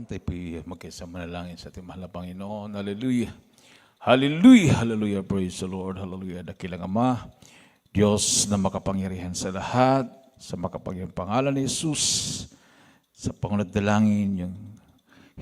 Tayo po'y magkasama na langin sa ating mahal na Panginoon. Hallelujah. Hallelujah. Hallelujah. Praise the Lord. Hallelujah. Dakilang Ama, Diyos na makapangyarihan sa lahat, sa makapangyarihang pangalan ni Jesus, sa Pangunad Dalangin, yung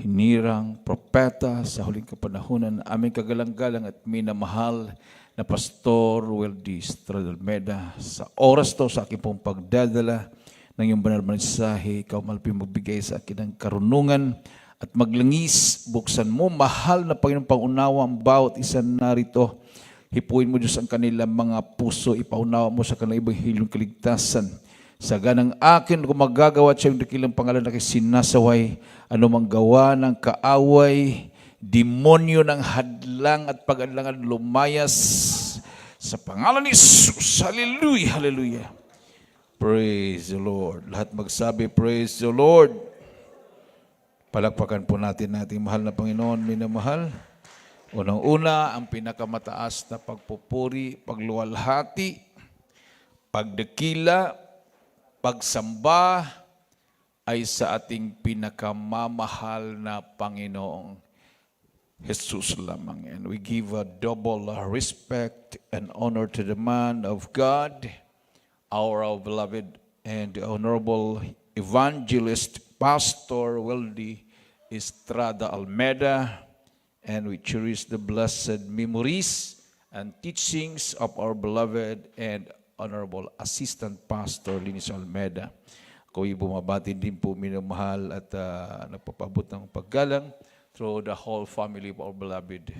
hinirang propeta sa huling kapanahunan, aming kagalang-galang at minamahal na Pastor Weldy Stradalmeda. Sa oras to, sa aking pong pagdadala ng iyong banal na mensahe, ikaw malapit magbigay sa akin ng karunungan at maglangis, buksan mo, mahal na Panginoon, pangunawa ang bawat isa narito. Hipuin mo, Diyos, ang kanilang mga puso, ipaunawa mo sa kanilang ebanghilyong kaligtasan. Sa ganang akin, kung magagawa at siyang dakilang pangalan na sinasaway, anumang gawa ng kaaway, demonyo ng hadlang at pag-adlangan lumayas sa pangalan ni Jesus. Hallelujah, hallelujah. Praise the Lord. Lahat magsabi, praise the Lord. Palakpakan po natin ating mahal na Panginoon, minamahal. Unang-una, ang pinakamataas na pagpupuri, pagluwalhati, pagdakila, pagsamba ay sa ating pinakamamahal na Panginoong Jesus lamang. And we give a double respect and honor to the man of God, our beloved and honorable evangelist, Pastor Weldy Stradalmeda, and we cherish the blessed memories and teachings of our beloved and honorable assistant pastor, Linis Almeda. Ako'y bumabati din po, minamahal at nagpapabot ng paggalang through the whole family of our beloved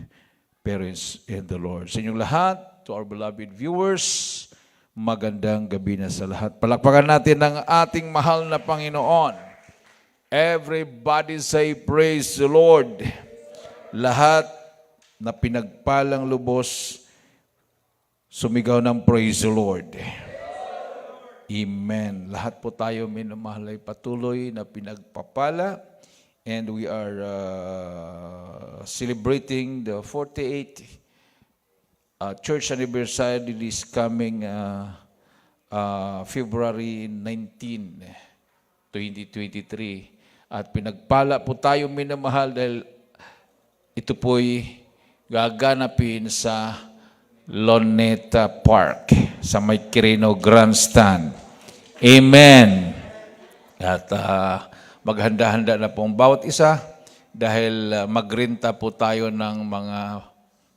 parents in the Lord. Sa inyong lahat, to our beloved viewers, magandang gabi na sa lahat. Palakpakan natin ang ating mahal na Panginoon. Everybody say, praise the Lord. Lahat na pinagpalang lubos, sumigaw ng praise the Lord. Amen. Lahat po tayo, minamahal, ay patuloy na pinagpapala. And we are celebrating the 48th church anniversary this coming February 19, 2023. At pinagpala po tayo, minamahal, dahil ito po'y gaganapin sa Luneta Park, sa may Quirino Grandstand. Amen. At maghanda-handa na pong bawat isa dahil magrenta po tayo ng mga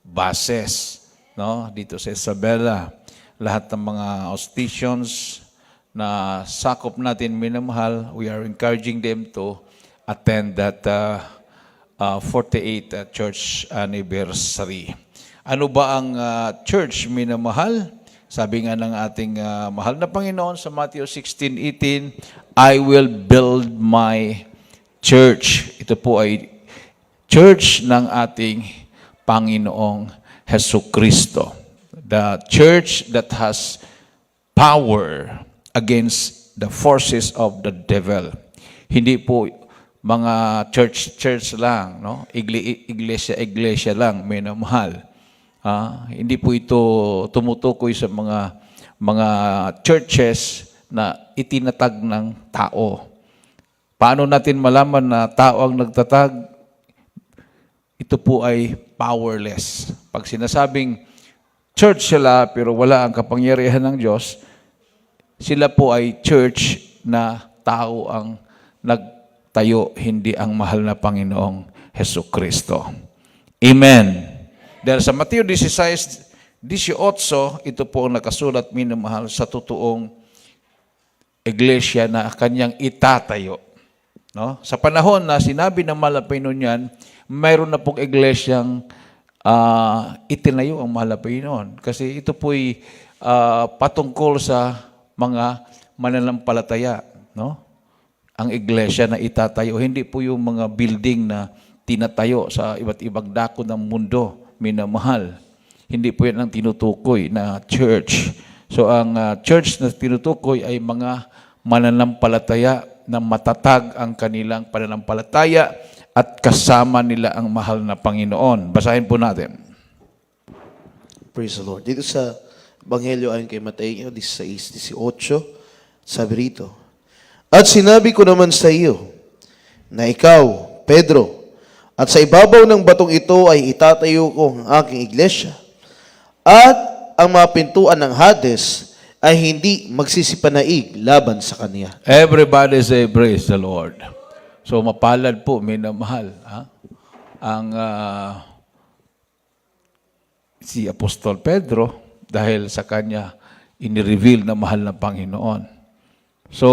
buses, no? Dito sa Isabela. Lahat ng mga auspicians na sakop natin, minamahal, we are encouraging them to attend that 48th church anniversary. Ano ba ang church, minamahal? Sabi nga ng ating mahal na Panginoon sa Matthew 16:18, I will build my church. Ito po ay church ng ating Panginoong Jesucristo. The church that has power against the forces of the devil. Hindi po mga church lang, no? Iglesia lang, minamahal. Hindi po ito tumutukoy sa mga churches na itinatag ng tao. Paano natin malaman na tao ang nagtatag? Ito po ay powerless. Pag sinasabing church sila pero wala ang kapangyarihan ng Diyos, sila po ay church na tao ang nagtayo, hindi ang mahal na Panginoong Jesucristo. Amen. Dahil sa Mateo 16:18, ito po ang nakasulat, minamahal, sa totoong iglesia na kanyang itatayo. No? Sa panahon na sinabi ng mahal na Panginoon yan, mayroon na pong iglesyang itinayo ang mahal na Panginoon. Kasi ito po'y patungkol sa mga mananampalataya. No? Ang iglesia na itatayo, hindi po yung mga building na tinatayo sa iba't ibang dako ng mundo, minamahal. Hindi po yan ang tinutukoy na church. So ang church na tinutukoy ay mga mananampalataya na matatag ang kanilang pananampalataya at kasama nila ang mahal na Panginoon. Basahin po natin. Praise the Lord. Dito sa Ebanghelyo ayon kay Mateo 16:18, sabi rito, at sinabi ko naman sa iyo na ikaw, Pedro, at sa ibabaw ng batong ito ay itatayo ko ang aking iglesia, at ang mga pintuan ng Hades ay hindi magsisipanaig laban sa kanya. Everybody say, praise the Lord. So, mapalad po, minamahal. Ha? Ang si Apostol Pedro, dahil sa kanya, inireveal na mahal ng Panginoon. So,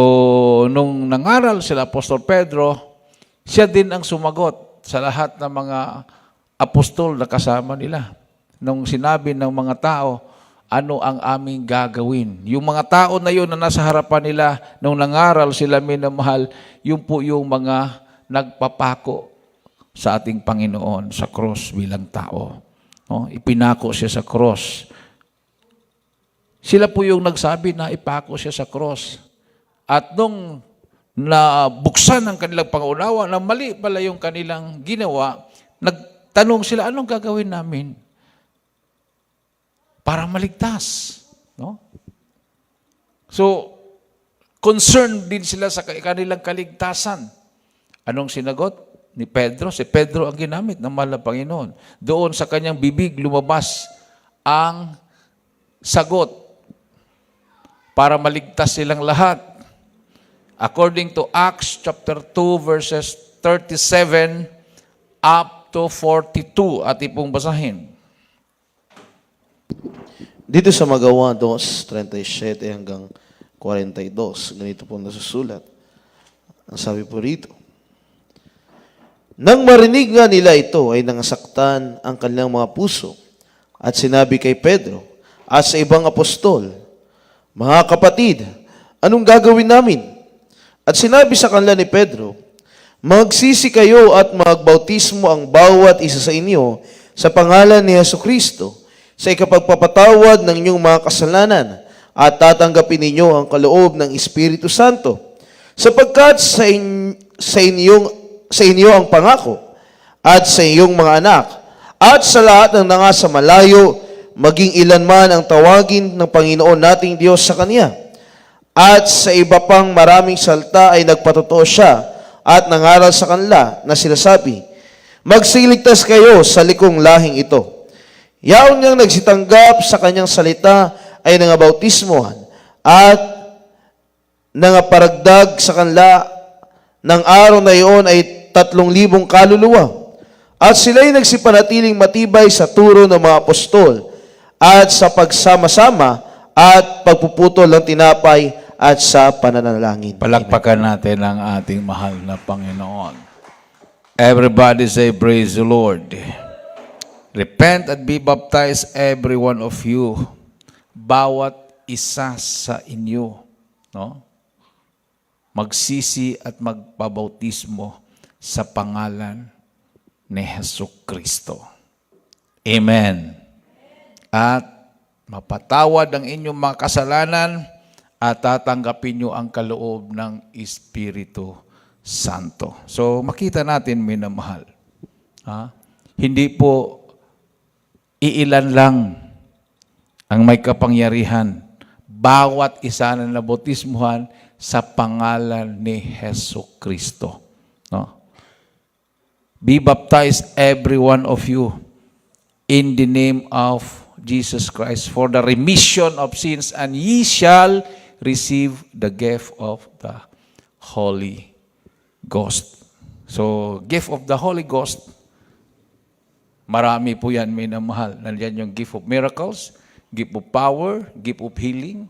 nung nangaral sila Apostol Pedro, siya din ang sumagot sa lahat ng mga apostol na kasama nila. Nung sinabi ng mga tao, ano ang aming gagawin? Yung mga tao na yun na nasa harapan nila, nung nangaral sila minamahal, yun po yung mga nagpapako sa ating Panginoon sa cross bilang tao. No? Ipinako siya sa cross. Sila po yung nagsabi na ipako siya sa cross. At nung nabuksan ang kanilang pangunawa na mali pala yung kanilang ginawa, nagtanong sila, anong gagawin namin para maligtas? No? So, concerned din sila sa kanilang kaligtasan. Anong sinagot ni Pedro? Si Pedro ang ginamit ng mahal na Panginoon. Doon sa kanyang bibig lumabas ang sagot para maligtas silang lahat. According to Acts chapter 2 verses 37 up to 42. Ating pong basahin. Dito sa Magawa 2:37 hanggang 42, ganito po nasusulat. Ang sabi po rito, nang marinig nga nila ito, ay nangasaktan ang kanilang mga puso at sinabi kay Pedro at sa ibang apostol, mga kapatid, anong gagawin namin? At sinabi sa kanila ni Pedro, magsisi kayo at magbautismo ang bawat isa sa inyo sa pangalan ni Jesucristo sa ikapagpapatawad ng inyong mga kasalanan at tatanggapin ninyo ang kaloob ng Espiritu Santo sapagkat sa inyo ang pangako at sa iyong mga anak at sa lahat ng nangasa malayo maging ilan man ang tawagin ng Panginoon nating Diyos sa Kanya. At sa iba pang maraming salta ay nagpatotoo siya at nangaral sa kanila na sinasabi, magsiligtas kayo sa likong lahing ito. Yaon niyang nagsitanggap sa kanyang salita ay nangabautismohan at nangaparagdag sa kanila ng araw na iyon ay 3,000 kaluluwa. At sila'y nagsipanatiling matibay sa turo ng mga apostol at sa pagsama-sama at pagpuputol ng tinapay at sa pananalangin. Palakpakan natin ang ating mahal na Panginoon. Everybody say, praise the Lord. Repent and be baptized, every one of you. Bawat isa sa inyo. No? Magsisi at magpabautismo sa pangalan ni Jesucristo. Amen. At mapatawad ang inyong mga kasalanan at tatanggapin nyo ang kaloob ng Espiritu Santo. So, makita natin, minamahal. Hindi po iilan lang ang may kapangyarihan. Bawat isa na nabautismuhan sa pangalan ni Jesucristo. No? Be baptized, every one of you, in the name of Jesus Christ, for the remission of sins, and ye shall receive the gift of the Holy Ghost. So, gift of the Holy Ghost, marami po yan, minamahal. Nandiyan yung gift of miracles, gift of power, gift of healing,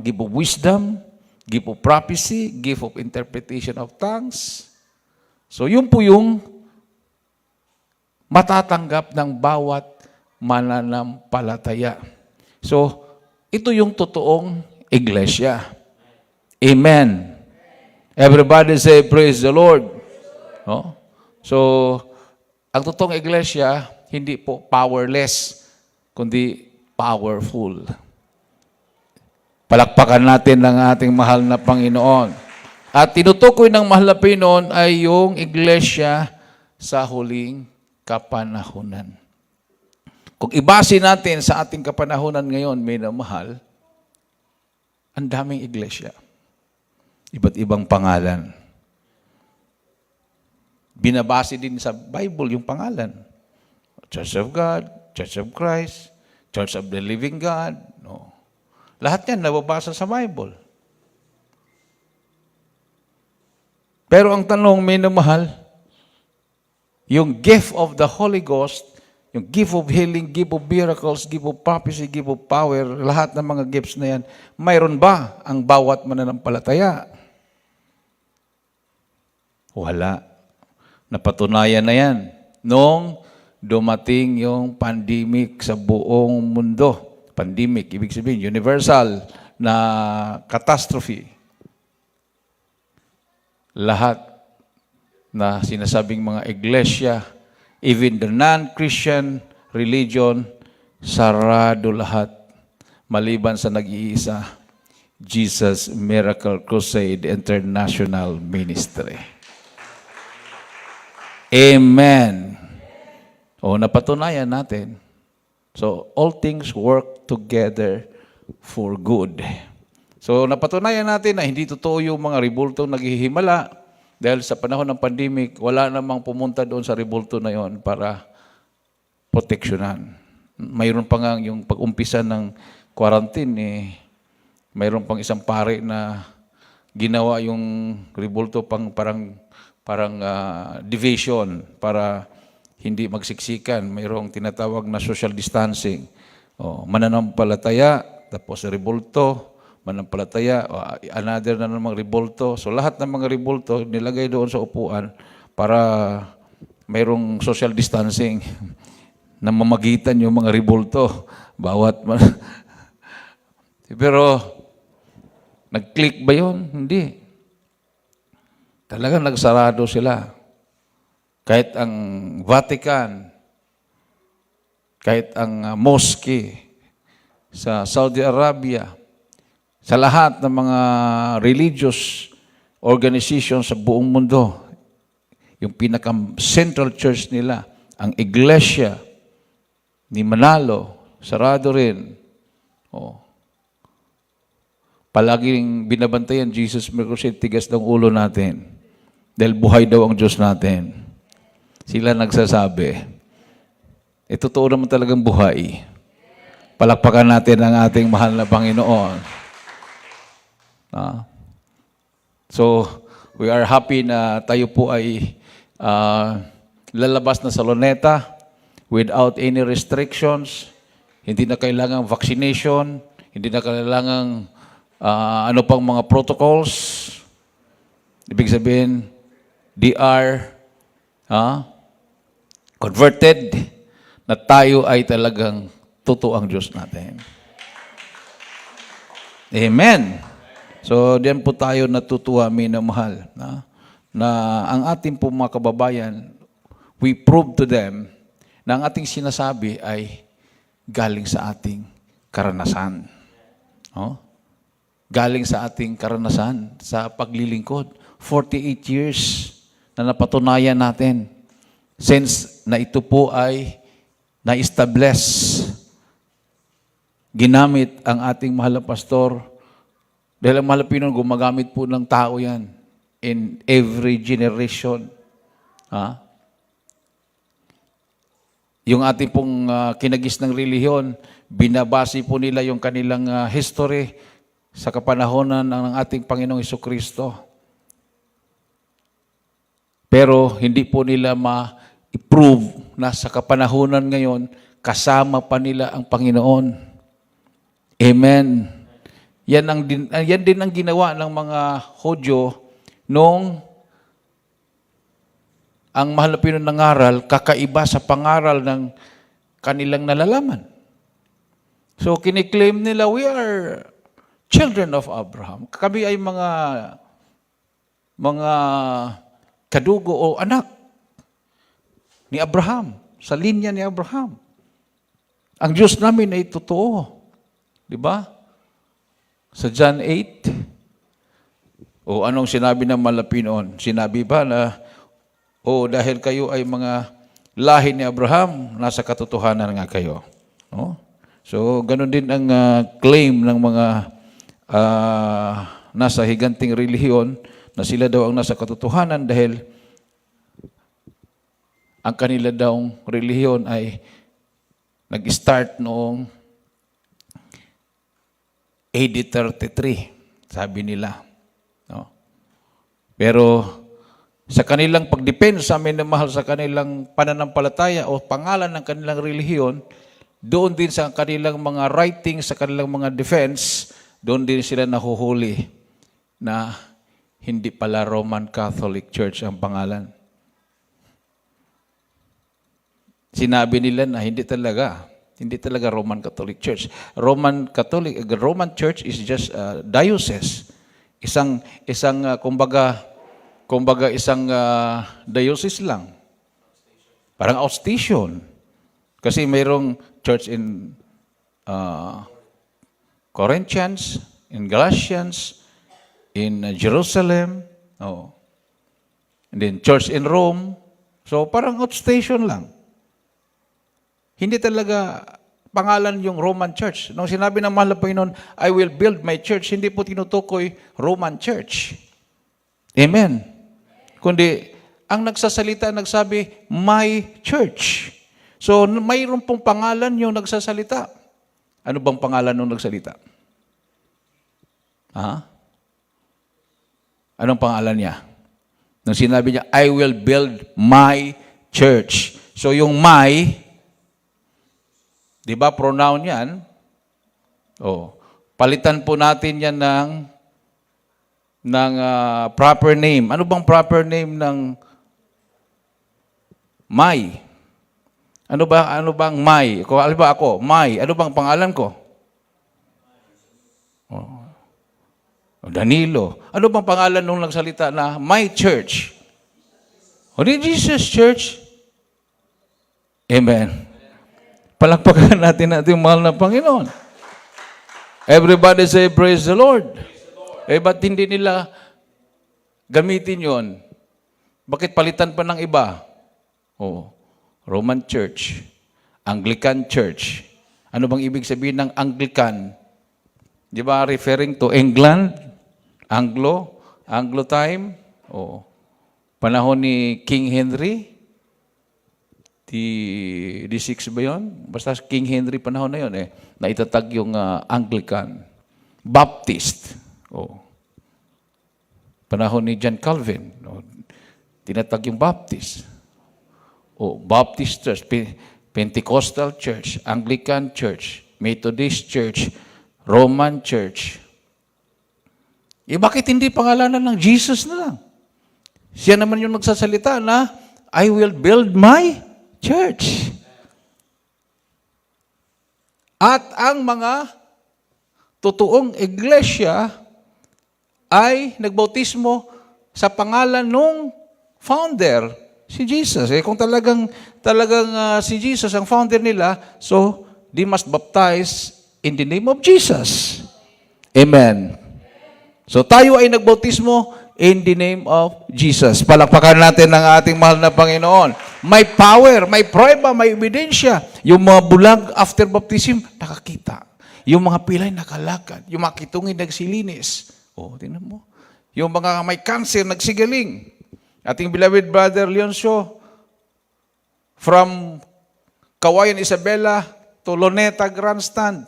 gift of wisdom, gift of prophecy, gift of interpretation of tongues. So, yun po yung matatanggap ng bawat mananampalataya. So, ito yung totoong iglesia. Amen. Everybody say, praise the Lord. No? So, ang totoong iglesia, hindi po powerless, kundi powerful. Palakpakan natin ang ating mahal na Panginoon. At tinutukoy ng mahal na Panginoon ay yung iglesia sa huling kapanahunan. Kung ibase natin sa ating kapanahunan ngayon, minamahal, ang daming iglesia. Iba't ibang pangalan. binabase din sa Bible yung pangalan. Church of God, Church of Christ, Church of the Living God. No. Lahat yan nababasa sa Bible. Pero ang tanong, minamahal, yung gift of the Holy Ghost, yung gift of healing, gift of miracles, gift of prophecy, gift of power, lahat ng mga gifts na yan, mayroon ba ang bawat mananampalataya? Wala. Napatunayan na yan noong dumating yung pandemic sa buong mundo. Pandemic, ibig sabihin, universal na catastrophe. Lahat na sinasabing mga iglesia, even the non-Christian religion, sarado lahat maliban sa nag-iisa, Jesus Miracle Crusade International Ministry. Amen. O, napatunayan natin. So, all things work together for good. So, napatunayan natin na hindi totoo yung mga rebultong naghihimala dahil sa panahon ng pandemic, wala namang pumunta doon sa rebulto na yon para proteksyonan. Mayroon pa nga yung pag-umpisa ng quarantine, mayroon pang isang pare na ginawa yung rebulto parang division para hindi magsiksikan. Mayroong tinatawag na social distancing. Mananampalataya, tapos rebulto, manampalataya, another na namang rebulto. So lahat ng mga rebulto nilagay doon sa upuan para mayroong social distancing na mamagitan yung mga rebulto. Pero nag-click ba yun? Hindi. Talagang nagsarado sila. Kahit ang Vatican, kahit ang mosque sa Saudi Arabia, sa lahat ng mga religious organizations sa buong mundo, yung pinaka-central church nila, ang Iglesia ni Manalo, sarado rin. Palaging binabantayan, Jesus Miracle Crusade, tigas ng ulo natin. Dahil buhay daw ang Diyos natin. Sila nagsasabi, totoo naman talagang buhay. Palakpakan natin ang ating mahal na Panginoon. So, we are happy na tayo po ay lalabas na sa Luneta without any restrictions. Hindi na kailangang vaccination, hindi na kailangang ano pang mga protocols. Ibig sabihin, they are converted na tayo ay talagang totoo ang Diyos natin. Amen. So, diyan po tayo natutuwa, minamahal, na ang ating po mga kababayan, we prove to them na ang ating sinasabi ay galing sa ating karanasan. Galing sa ating karanasan, sa paglilingkod. 48 years na napatunayan natin since na ito po ay na-establish. Ginamit ang ating mahal na pastor. Dahil ang mahal na Pinoy, gumagamit po ng tao yan in every generation. Yung ating pong kinagis ng relihiyon, binabase po nila yung kanilang history sa kapanahonan ng ating Panginoong Jesucristo. Pero hindi po nila ma-prove na sa kapanahonan ngayon, kasama pa nila ang Panginoon. Amen. Yan din ang ginawa ng mga Hudyo nung ang mahal na Pinoy nangaral, kakaiba sa pangaral ng kanilang nalalaman. So, kiniklaim nila, we are children of Abraham. Kami ay mga kadugo o anak ni Abraham, sa linya ni Abraham. Ang Diyos namin ay totoo. Di ba? Sa John 8, anong sinabi ng Malapinoon? Sinabi ba na, dahil kayo ay mga lahi ni Abraham, nasa katotohanan nga kayo. So, ganun din ang claim ng mga nasa higanting relihiyon na sila daw ang nasa katotohanan dahil ang kanila daw relihiyon ay nag-start noong AD 33, sabi nila. No? Pero sa kanilang pagdepensa, minamahal sa kanilang pananampalataya o pangalan ng kanilang relihiyon, doon din sa kanilang mga writings, sa kanilang mga defense, doon din sila nahuhuli na hindi pala Roman Catholic Church ang pangalan. Sinabi nila na hindi talaga Roman Catholic Church. Roman Church is just a diocese. Kumbaga isang diocese lang. Parang outstation. Kasi mayroong church in Corinthians, in Galatians, in Jerusalem, and then church in Rome. So parang outstation lang. Hindi talaga pangalan yung Roman Church. Nung sinabi ng mahal na Panginoon, I will build my church, hindi po tinutukoy Roman Church. Amen. Kundi, ang nagsabi, my church. So, mayroon pong pangalan yung nagsasalita. Ano bang pangalan nung nagsalita? Anong pangalan niya? Nung sinabi niya, I will build my church. So, yung my, di ba, pronoun yan? Palitan po natin yan ng proper name. Ano bang proper name ng my? Ano bang my? Ako, my. Ano bang pangalan ko? Danilo. Ano bang pangalan nung nagsalita na my church? Di Jesus Church. Amen. Palakpakan natin yung mahal na Panginoon. Everybody say, praise the Lord. Ba't hindi nila gamitin yon? Bakit palitan pa ng iba? Roman Church, Anglican Church. Ano bang ibig sabihin ng Anglican? Di ba referring to England? Anglo time? Panahon ni King Henry? The 6 ba yun? Basta King Henry panahon na yun na itatag yung Anglican. Baptist. Panahon ni John Calvin. Tinatag yung Baptist. Baptist Church, Pentecostal Church, Anglican Church, Methodist Church, Roman Church. Bakit hindi pangalanan ng Jesus na lang? Siya naman yung nagsasalita na, I will build my church. At ang mga totoong iglesia ay nagbautismo sa pangalan ng founder, si Jesus. Kung talagang si Jesus ang founder nila, so they must baptize in the name of Jesus. Amen. So tayo ay nagbautismo in the name of Jesus. Palakpakan natin ang ating mahal na Panginoon. May power, may prueba, may ebidensya. Yung mga bulag after baptism, nakakita. Yung mga pilay nakalakad. Yung mga kitungin nagsilinis. Tingnan mo. Yung mga may cancer nagsigaling. Ating beloved brother Leoncio, from Kawayan Isabela to Luneta Grandstand,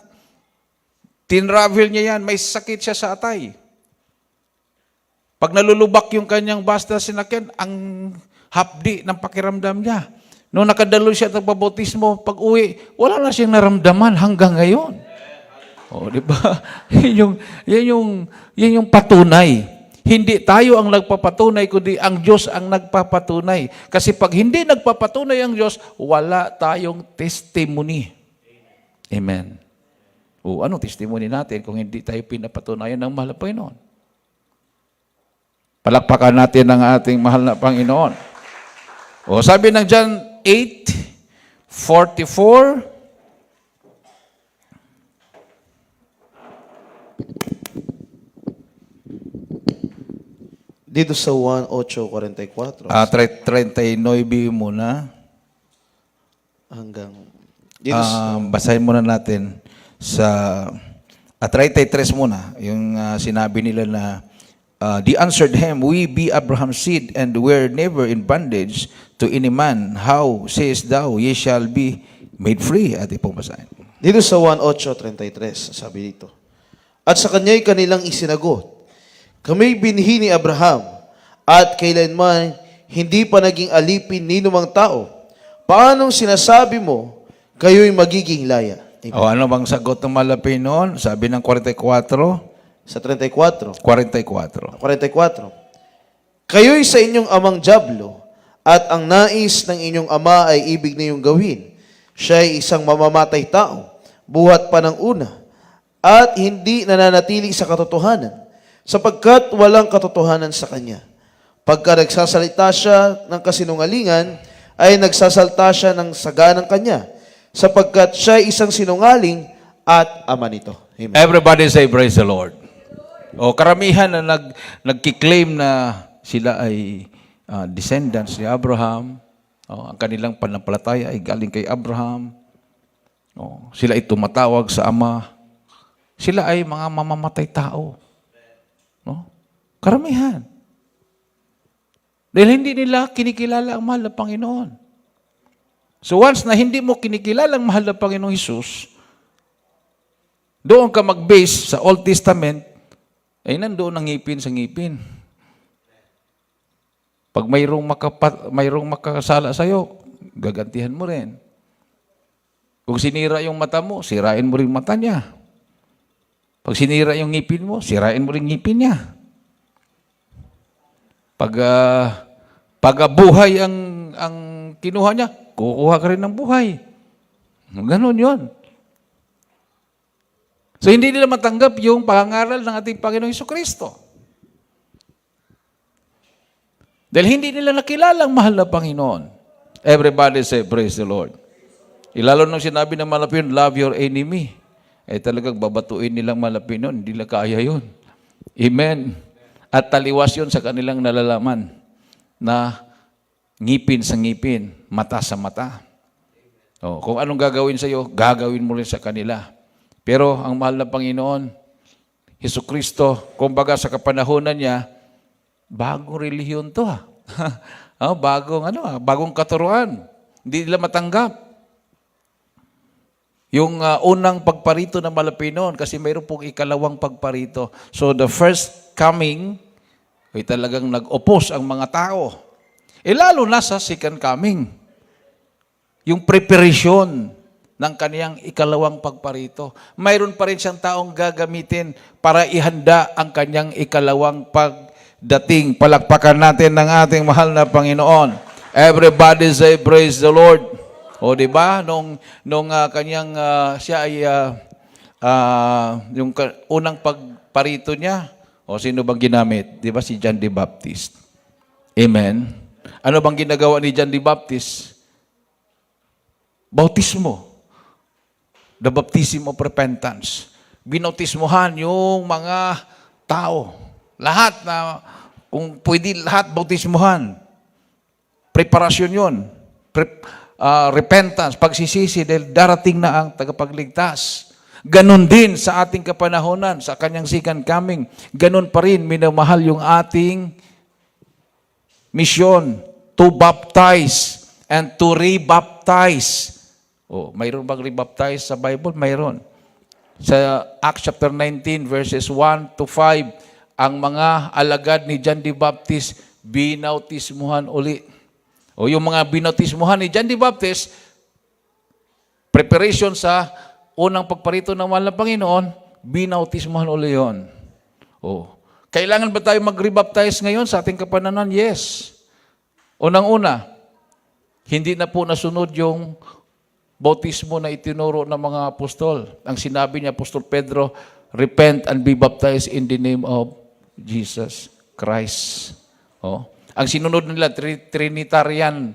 tinravel niya yan, may sakit siya sa atay. Pag nalulubak yung kanyang basta sinakyan, ang hapdi ng pakiramdam niya. Nung nakadalo siya at pagbautismo, pag uwi, wala na siyang naramdaman hanggang ngayon. Di ba? Yan yung patunay. Hindi tayo ang nagpapatunay, kundi ang Diyos ang nagpapatunay. Kasi pag hindi nagpapatunay ang Diyos, wala tayong testimony. Amen. Anong testimony natin kung hindi tayo pinapatunayan ng mahal na Panginoon? Palakpakan natin ang ating mahal na Panginoon. Sabi ng John 8:44, Dito sa 1:8:44. 39 muna. Hanggang dito Basahin muna natin sa 33 muna, yung sinabi nila na they answered him, We be Abraham's seed, and were never in bondage to any man. How sayest thou, ye shall be made free? At ipumasahin. Dito sa 1:8-33, sabi dito. At sa kanya'y kanilang isinagot, Kami binhi ni Abraham, at kailanman hindi pa naging alipin ni numang tao. Paanong sinasabi mo, kayo'y magiging laya? Amen. O ano bang sagot ng malapin noon? Sabi ng 44, Sa 34. 44. 44. Kayo'y sa inyong amang Diablo, at ang nais ng inyong ama ay ibig niyong gawin. Siya ay isang mamamatay tao, buhat pa ng una, at hindi nananatili sa katotohanan, sapagkat walang katotohanan sa kanya. Pagka nagsasalita siya ng kasinungalingan, ay nagsasalta siya ng saganang kanya, sapagkat siya ay isang sinungaling at ama nito. Amen. Everybody say, Praise the Lord. O karamihan na nagkiklaim na sila ay descendants ni Abraham. O, ang kanilang pananampalataya ay galing kay Abraham. O, sila ay tumatawag sa Ama. Sila ay mga mamamatay tao. No? Karamihan. Dahil hindi nila kinikilala ang mahal na Panginoon. So once na hindi mo kinikilala ang mahal na Panginoong Hesus, doon ka mag-base sa Old Testament, ay nandoon ang ngipin sa ngipin. Pag mayroong makakasala sa'yo, gagantihan mo rin. Kung sinira yung mata mo, sirain mo rin mata niya. Pag sinira yung ngipin mo, sirain mo rin ngipin niya. Pag buhay ang kinuha niya, kukuha ka rin ng buhay. Ganon yun. So hindi nila matanggap yung pangangaral ng ating Panginoong Jesucristo. Dahil hindi nila nakilala ang mahal na Panginoon. Everybody say, Praise the Lord. Ilalo nung sinabi ng malapin, love your enemy. Eh talagang babatuin nilang malapin nun. Hindi nila kaya yun. Amen. At taliwas yun sa kanilang nalalaman na ngipin sa ngipin, mata sa mata. O, kung anong gagawin sa iyo, gagawin mo rin sa kanila. Pero ang mahal na Panginoon, Jesucristo, kumbaga sa kapanahonan niya, bagong relihiyon to bagong katuruan. Hindi nila matanggap. Yung unang pagparito ng Malapinon, kasi mayroon pong ikalawang pagparito. So the first coming, ay talagang nag-oppose ang mga tao. Lalo na sa second coming. Yung preparation ng kaniyang ikalawang pagparito. Mayroon pa rin siyang taong gagamitin para ihanda ang kaniyang ikalawang pagdating. Palakpakan natin ng ating mahal na Panginoon. Everybody say, Praise the Lord. O di ba nung kaniyang siya ay yung unang pagparito niya, o sino bang ginamit? Di ba si John the Baptist? Amen. Ano bang ginagawa ni John the Baptist? Bautismo. The baptism of repentance. Binautismohan yung mga tao. Lahat na, kung pwede lahat bautismohan. Preparasyon yun. Repentance, pagsisisi dahil darating na ang tagapagligtas. Ganon din sa ating kapanahonan, sa kanyang second coming. Ganon pa rin, minamahal yung ating mission to baptize and to rebaptize. Oh, mayroon bang rebaptize sa Bible? Mayroon. Sa Acts chapter 19 verses 1 to 5, ang mga alagad ni John the Baptist binautismuhan uli. O yung mga binautismuhan ni John the Baptist, preparation sa unang pagparito ng mahal na Panginoon, binautismuhan uli yun. O, kailangan ba tayo mag-rebaptize ngayon sa ating kapananan? Yes. Unang-una, hindi na po nasunod yung bautismo na itinuro ng mga apostol. Ang sinabi ni Apostol Pedro, repent and be baptized in the name of Jesus Christ. Oh. Ang sinunod nila, Trinitarian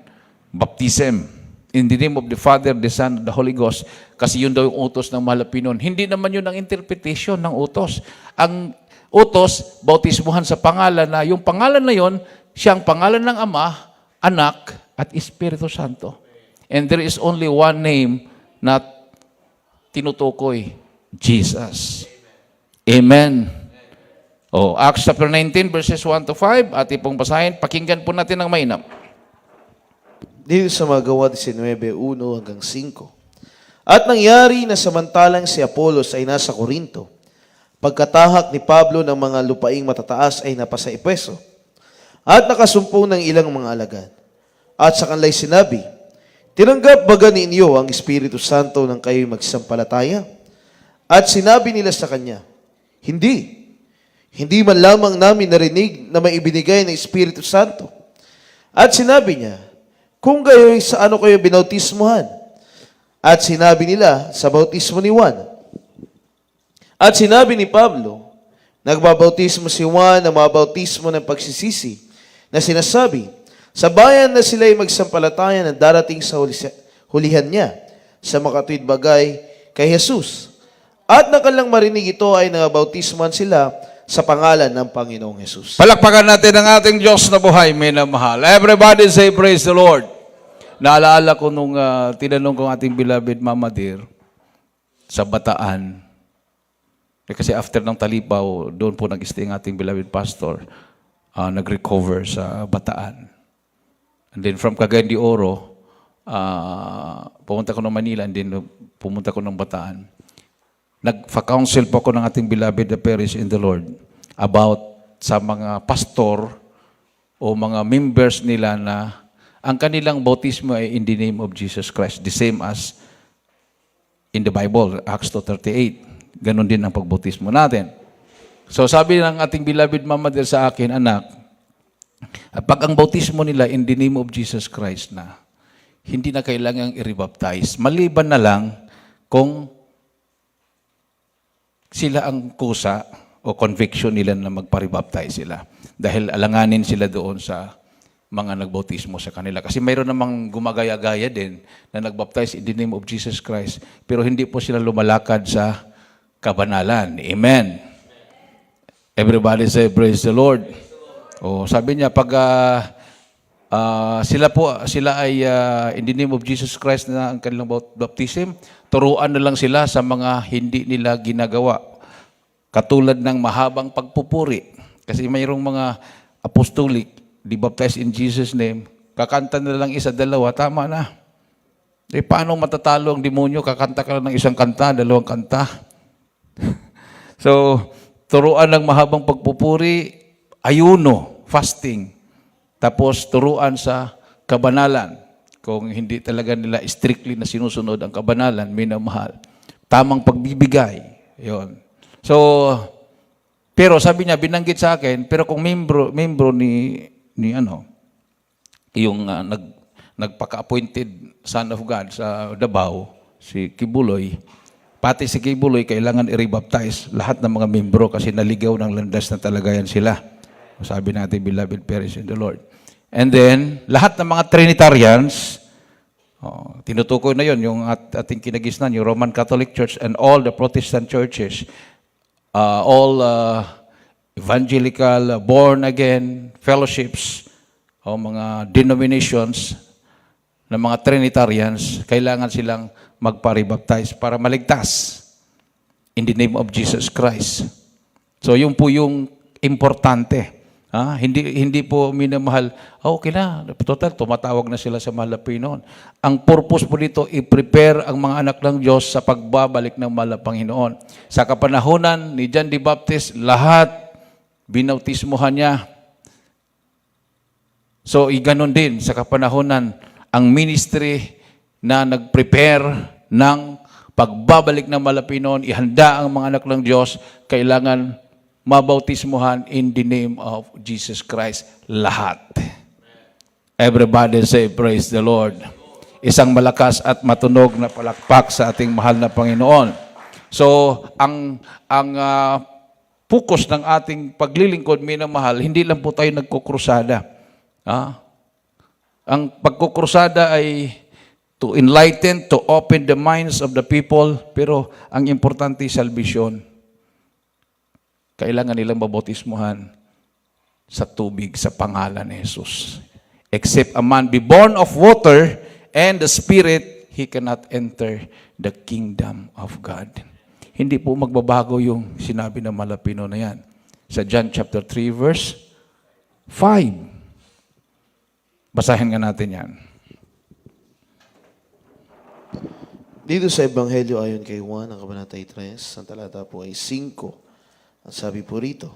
baptism in the name of the Father, the Son, the Holy Ghost. Kasi yun daw yung utos ng mahal na Panginoon. Hindi naman yun ang interpretation ng utos. Ang utos, bautismuhan sa pangalan na, yung pangalan na yun, siyang pangalan ng Ama, Anak, at Espiritu Santo. And there is only one name na tinutukoy, Jesus. Amen. Acts chapter 19 verses 1 to 5, ating pong basahin. Pakinggan po natin ng mainam. Dito sa mga gawa 19, 1 hanggang 5. At nangyari na samantalang si Apolos ay nasa Korinto, pagkatahak ni Pablo ng mga lupaing matataas ay napasa Efeso, at nakasumpong ng ilang mga alagad. At sa kanila'y sinabi, tinanggap baga ninyo ang Espiritu Santo nang kayo'y magsampalataya? At sinabi nila sa kanya, hindi. Hindi man lamang namin narinig na may ibinigay ng Espiritu Santo. At sinabi niya, kung gayo'y sa ano kayo binautismuhan? At sinabi nila, sa bautismo ni Juan. At sinabi ni Pablo, nagbabautismo si Juan ng mga bautismo ng pagsisisi, na sinasabi, sa bayan na sila'y magsampalataya na darating sa hulihan niya, sa makatuwid bagay kay Jesus. At nakalang marinig ito ay nangabautismuhan sila sa pangalan ng Panginoong Jesus. Palakpakan natin ang ating Diyos na buhay, minamahal. Everybody say praise the Lord. Naalala ko nung tinanong ko ating beloved Mama Dear sa Bataan. Kasi after ng Talipaw, doon po nag-stay ang ating beloved pastor. Nag-recover sa Bataan. And then from Cagayan de Oro, pumunta ko ng Manila and then pumunta ko ng Bataan. Nagfa-counsel po ako ng ating beloved na parish in the Lord about sa mga pastor o mga members nila na ang kanilang bautismo ay in the name of Jesus Christ. The same as in the Bible, Acts 2:38. Ganon din ang pagbautismo natin. So sabi ng ating beloved Mama Dear sa akin, anak, pag ang bautismo nila in the name of Jesus Christ na, hindi na kailangang i-rebaptize. Maliban na lang kung sila ang kusa o conviction nila na magpa-rebaptize sila. Dahil alanganin sila doon sa mga nagbautismo sa kanila. Kasi mayroon namang gumagaya-gaya din na nagbaptize in the name of Jesus Christ, pero hindi po sila lumalakad sa kabanalan. Amen. Everybody say, praise the Lord. Sabi niya, pag sila ay in the name of Jesus Christ na ang kanilang baptism, turuan na lang sila sa mga hindi nila ginagawa. Katulad ng mahabang pagpupuri. Kasi mayroong mga apostolic, di baptize in Jesus' name, kakanta na lang isa, dalawa, tama na. Paano matatalo ang demonyo? Kakanta ka lang ng isang kanta, dalawang kanta. So, turuan ng mahabang pagpupuri, ayuno, fasting. Tapos turuan sa kabanalan. Kung hindi talaga nila strictly na sinusunod ang kabanalan, minamahal. Tamang pagbibigay. Yon. So, pero sabi niya, binanggit sa akin, pero kung membro ni yung nagpaka-appointed son of God sa Davao, si Kibuloy, pati si Kibuloy kailangan i-rebaptize lahat ng mga membro kasi naligaw ng landas na talaga yan sila. Sabi natin, beloved parents in the Lord. And then, lahat ng mga Trinitarians, tinutukoy na yon yung ating kinagisnan, yung Roman Catholic Church and all the Protestant churches, all evangelical, born-again, fellowships, o mga denominations ng mga Trinitarians, kailangan silang magpa-rebaptize para maligtas in the name of Jesus Christ. So, yun po yung importante. Hindi po minamahal, okay na, total, tumatawag na sila sa mahal na Panginoon. Ang purpose po dito, i-prepare ang mga anak ng Diyos sa pagbabalik ng mahal na Panginoon. Sa kapanahunan ni John the Baptist, lahat binautismuhan niya. So, iganon din sa kapanahunan, ang ministry na nag-prepare ng pagbabalik ng mahal na Panginoon, ihanda ang mga anak ng Diyos, kailangan mabautismuhan in the name of Jesus Christ. Lahat. Everybody say, praise the Lord. Isang malakas at matunog na palakpak sa ating mahal na Panginoon. So, ang focus ng ating paglilingkod, minamahal, hindi lang po tayo nagkukrusada. Ang pagkukrusada ay to enlighten, to open the minds of the people, pero ang importante, salvation. Kailangan nilang mabautismuhan sa tubig sa pangalan ni Jesus. Except a man be born of water and the Spirit, he cannot enter the kingdom of God. Hindi po magbabago yung sinabi ng Malapino na yan. Sa John chapter 3 verse 5. Basahin nga natin yan. Dito sa Ebanghelyo ayon kay Juan, ang Kabanata 3, ang talata po ay 5. Ang sabi po rito,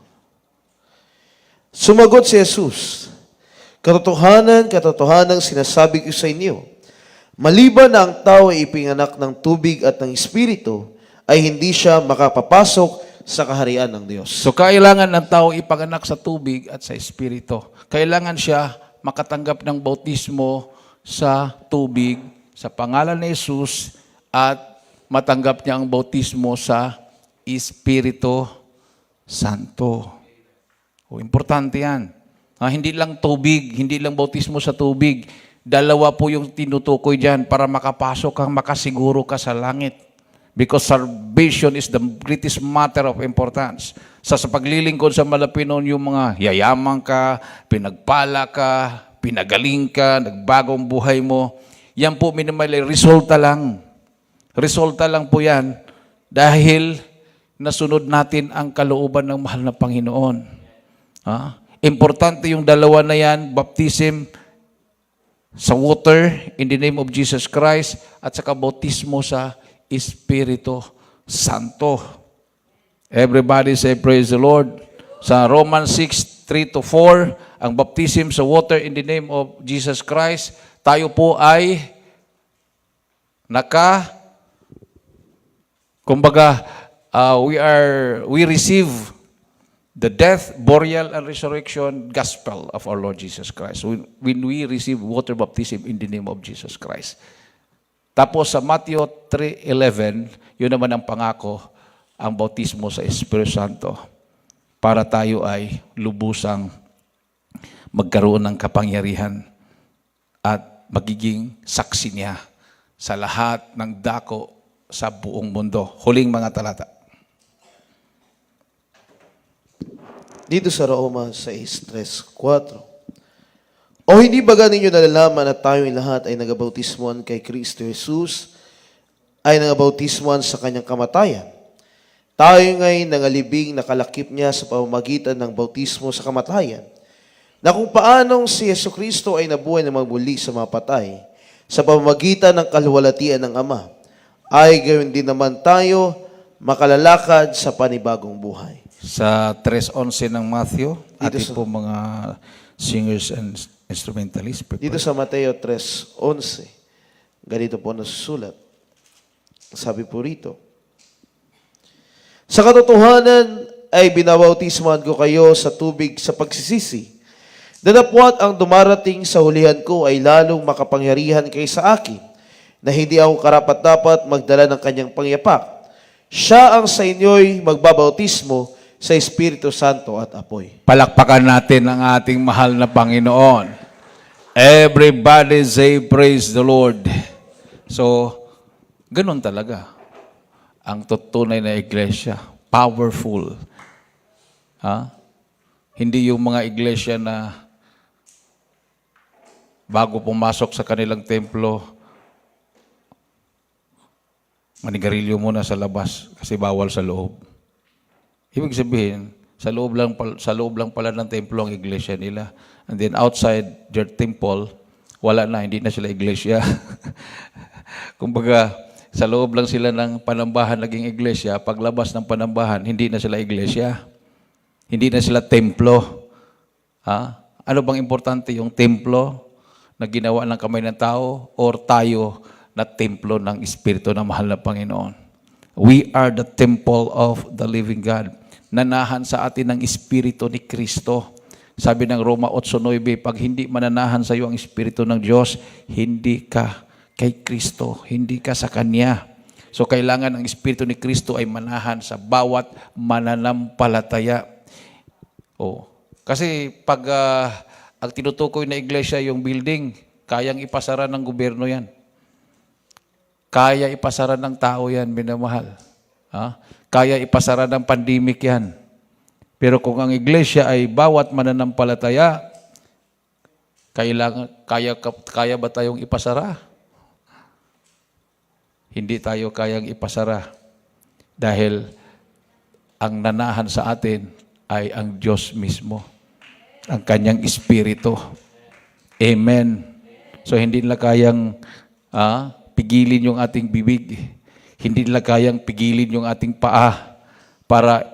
sumagot si Jesus, katotohanan, katotohanan sinasabi ko sa inyo, maliban na ang tao ay ipinganak ng tubig at ng Espiritu, ay hindi siya makapapasok sa kaharian ng Diyos. So kailangan ng tao ipanganak sa tubig at sa Espiritu. Kailangan siya makatanggap ng bautismo sa tubig, sa pangalan ni Jesus, at matanggap niya ang bautismo sa Espiritu Santo. O, importante yan. Hindi lang tubig, hindi lang bautismo sa tubig. Dalawa po yung tinutukoy dyan para makapasok kang makasiguro ka sa langit. Because salvation is the greatest matter of importance. Sa paglilingkod sa malapinon, yung mga yayaman ka, pinagpala ka, pinagaling ka, nagbagong buhay mo, yan po minimal, resulta lang. Resulta lang po yan dahil nasunod natin ang kalooban ng mahal na Panginoon. Importante yung dalawa na yan, baptism sa water in the name of Jesus Christ at saka bautismo sa Espiritu Santo. Everybody say praise the Lord. Sa Romans 6:3-4, ang baptism sa water in the name of Jesus Christ, tayo po ay kumbaga, we receive the death, burial, and resurrection gospel of our Lord Jesus Christ. When we receive water baptism in the name of Jesus Christ. Tapos sa Matthew 3:11, yun naman ang pangako, ang bautismo sa Espiritu Santo para tayo ay lubusang magkaroon ng kapangyarihan at magiging saksi niya sa lahat ng dako sa buong mundo. Huling mga talata. Dito sa Roma 6:3-4, o hindi ba ninyo nalalaman na tayong lahat ay nagabautismuan kay Kristo Jesus, ay nagabautismuan sa kanyang kamatayan? Tayo nga'y nangalibing nakalakip niya sa pamamagitan ng bautismo sa kamatayan, na kung paanong si Jesucristo ay nabuhay na magmuli sa mga patay, sa pamamagitan ng kaluwalhatian ng Ama, ay gawin din naman tayo makalalakad sa panibagong buhay. Sa 3:11 ng Matthew, Dito ating po mga singers and instrumentalists. Dito sa Mateo 3:11, ganito po nasusulat. Sabi po rito, sa katotohanan ay binabautismohan ko kayo sa tubig sa pagsisisi. Datapwat ang dumarating sa hulihan ko ay lalong makapangyarihan kaysa akin, na hindi ako karapat-dapat magdala ng kanyang pangyapak. Siya ang sa inyo'y magbabautismo sa Espiritu Santo at apoy. Palakpakan natin ang ating mahal na Panginoon. Everybody say praise the Lord. So, ganun talaga ang tunay na iglesia. Powerful. Hindi yung mga iglesia na bago pumasok sa kanilang templo, manigarilyo muna sa labas kasi bawal sa loob. Ibig sabihin, sa loob lang pala ng templo ang iglesia nila. And then outside their temple, wala na, hindi na sila iglesia. Kumbaga, sa loob lang sila ng panambahan naging iglesia, paglabas ng panambahan, hindi na sila iglesia. Hindi na sila templo. Ano bang importante, yung templo na ginawa ng kamay ng tao or tayo na templo ng Espiritu ng mahal na Panginoon? We are the temple of the living God. Nanahan sa atin ng Espiritu ni Kristo. Sabi ng Roma 8:9, pag hindi mananahan sa iyo ang Espiritu ng Diyos, hindi ka kay Kristo, hindi ka sa Kanya. So kailangan ang Espiritu ni Kristo ay manahan sa bawat mananampalataya. Kasi pag ang tinutukoy na iglesia yung building, kayang ipasara ng gobyerno yan. Kaya ipasara ng tao yan, minamahal. Kaya ipasara ng pandemic yan. Pero kung ang iglesia ay bawat mananampalataya, kaya ba tayong ipasara? Hindi tayo kayang ipasara dahil ang nanahan sa atin ay ang Diyos mismo, ang kanyang Espiritu. Amen. So hindi nila kayang pigilin yung ating bibig. Hindi nila kayang pigilin yung ating paa para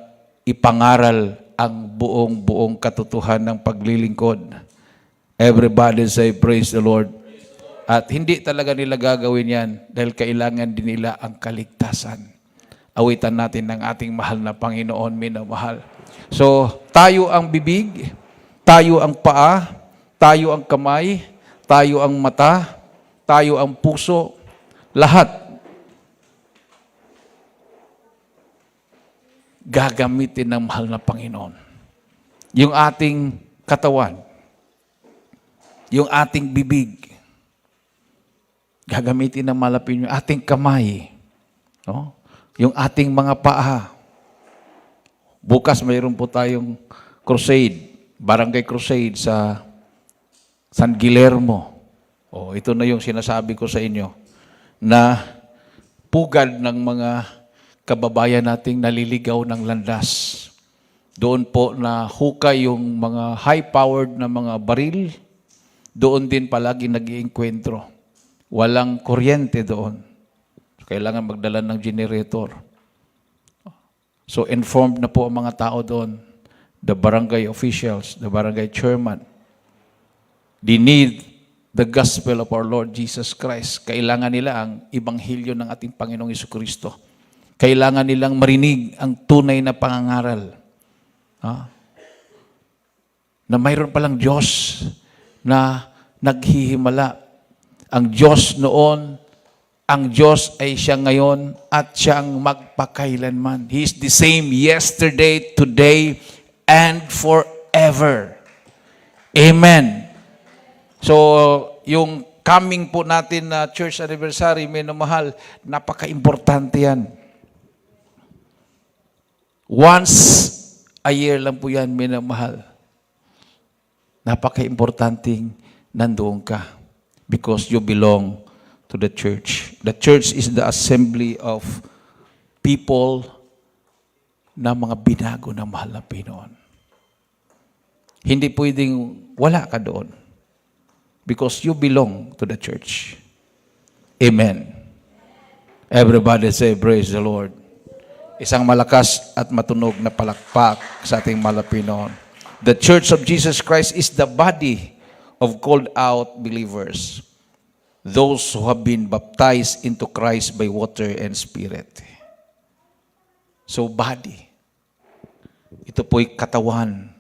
ipangaral ang buong katotohanan ng paglilingkod. Everybody say, praise the Lord. At hindi talaga nila gagawin yan dahil kailangan din nila ang kaligtasan. Awitan natin ng ating mahal na Panginoon, minamahal. So, tayo ang bibig, tayo ang paa, tayo ang kamay, tayo ang mata, tayo ang puso, lahat gagamitin ng mahal na Panginoon. Yung ating katawan, yung ating bibig, gagamitin ng malapin yung ating kamay, no? Yung ating mga paa. Bukas mayroon po tayong crusade, barangay crusade sa San Guillermo. Ito na yung sinasabi ko sa inyo na pugad ng mga kababayan nating naliligaw ng landas. Doon po na hukay yung mga high-powered na mga baril. Doon din palagi nag-iengkwentro. Walang kuryente doon. Kailangan magdala ng generator. So informed na po ang mga tao doon. The barangay officials, the barangay chairman. They need the gospel of our Lord Jesus Christ. Kailangan nila ang ibanghilyo ng ating Panginoong Jesucristo. Kailangan nilang marinig ang tunay na pangangaral. Na mayroon palang Diyos na naghihimala. Ang Diyos noon, ang Diyos ay siya ngayon at siyang magpakailanman. He is the same yesterday, today, and forever. Amen. So, yung coming po natin na church anniversary, minamahal, napaka-importante yan. Once a year lang po yan, minamahal. Napaka-importanting nandoon ka because you belong to the church. The church is the assembly of people na mga binago ng mahal na Panginoon. Hindi pwedeng wala ka doon because you belong to the church. Amen. Everybody say, praise the Lord. Isang malakas at matunog na palakpak sa ating mahal na Panginoon. The Church of Jesus Christ is the body of called out believers. Those who have been baptized into Christ by water and Spirit. So, body. Ito po'y katawan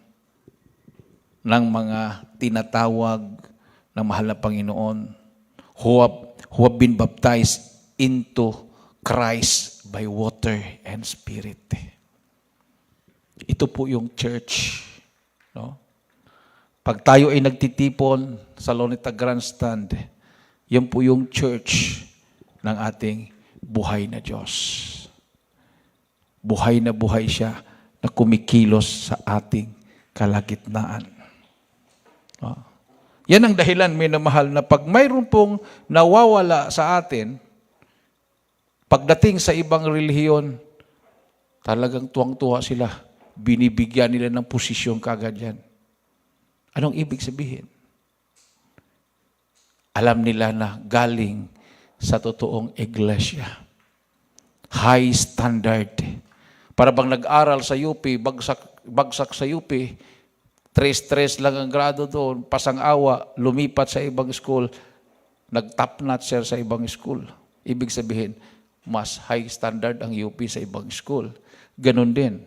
ng mga tinatawag ng mahal na Panginoon who have been baptized into Christ by water and Spirit. Ito po yung church. No? Pag tayo ay nagtitipon sa Luneta Grandstand, yan po yung church ng ating buhay na Diyos. Buhay na buhay siya na kumikilos sa ating kalagitnaan. Yan ang dahilan, minamahal, na pag mayroon pong nawawala sa atin, pagdating sa ibang relihiyon, talagang tuwang-tuwa sila. Binibigyan nila ng posisyon kagad yan. Anong ibig sabihin? Alam nila na galing sa totoong iglesia. High standard. Para bang nag-aral sa UP, bagsak sa UP, 3 lang ang grado doon, pasang-awa, lumipat sa ibang school, nag-top notcher sa ibang school. Ibig sabihin, mas high standard ang UP sa ibang school. Ganon din.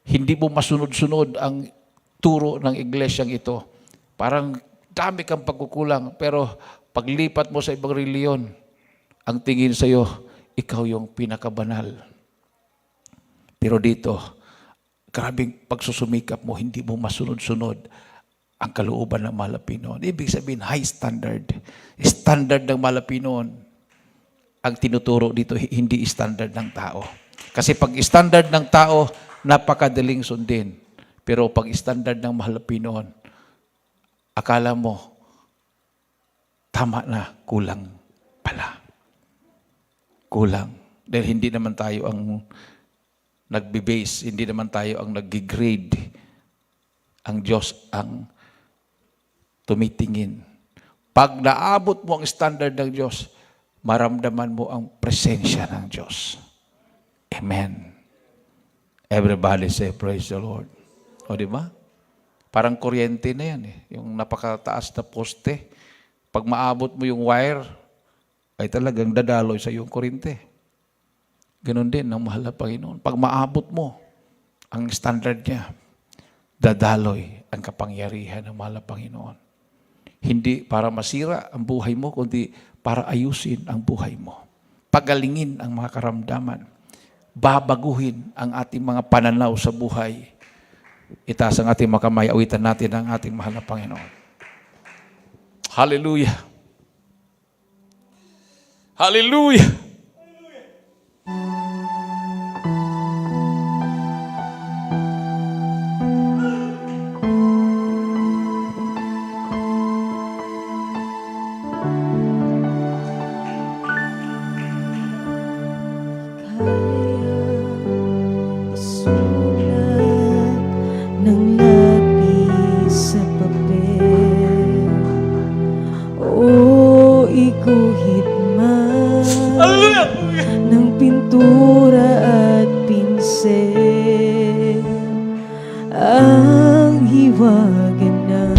Hindi mo masunod-sunod ang turo ng iglesyang ito. Parang dami kang pagkukulang, pero paglipat mo sa ibang reliyon, ang tingin sa iyo, ikaw yung pinakabanal. Pero dito, grabing pagsusumikap mo, hindi mo masunod-sunod ang kalooban ng mahal na Panginoon. Ibig sabihin, high standard. Standard ng mahal na Panginoon. Ang tinuturo dito, hindi standard ng tao. Kasi pag standard ng tao, napakadaling sundin. Pero pag standard ng mahal na Panginoon, akala mo, tama na, kulang pala. Kulang. Dahil hindi naman tayo ang nagbe-base, hindi naman tayo ang nag-grade. Ang Diyos ang tumitingin. Pag naabot mo ang standard ng Diyos, maramdaman mo ang presensya ng Diyos. Amen. Everybody say, praise the Lord. O, di ba? Parang kuryente na yan eh. Yung napakataas na poste. Pag maabot mo yung wire, ay talagang dadaloy sa iyong kuryente. Ganon din ang mahal na Panginoon. Pag maabot mo ang standard niya, dadaloy ang kapangyarihan ng mahal na Panginoon. Hindi para masira ang buhay mo, kundi para ayusin ang buhay mo. Pagalingin ang mga karamdaman. Babaguhin ang ating mga pananaw sa buhay. Itaas ang ating mga kamay, awitan natin ang ating mahal na Panginoon. Hallelujah! Hallelujah! Sulat ng lapis sa papel, o iguhit man ng pintura at pinsel, ang hiwagan ng